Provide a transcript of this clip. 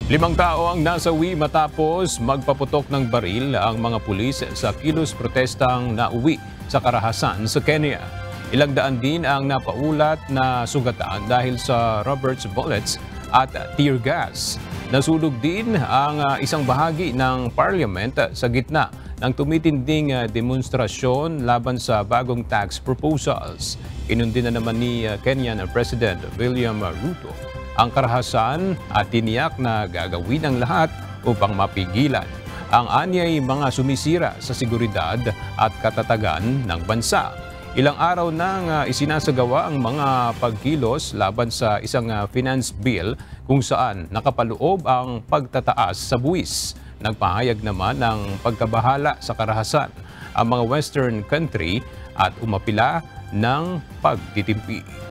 5 tao ang nasawi matapos magpaputok ng baril ang mga pulis sa kilos protestang nauwi sa Karahasan sa Kenya. Ilang daan din ang napaulat na sugatan dahil sa rubber bullets at tear gas. Nasunog din ang isang bahagi ng parliament sa gitna ng tumitinding demonstrasyon laban sa bagong tax proposals. Inundi na naman ni Kenyan President William Ruto ang Karahasan at tiniyak na gagawin ang lahat upang mapigilan ang anyay mga sumisira sa seguridad at katatagan ng bansa. Ilang araw nang isinasagawa ang mga pagkilos laban sa isang finance bill kung saan nakapaloob ang pagtataas sa buwis. Nagpahayag naman ng pagkabahala sa Karahasan ang mga Western country at umapila ng pagtitimpi.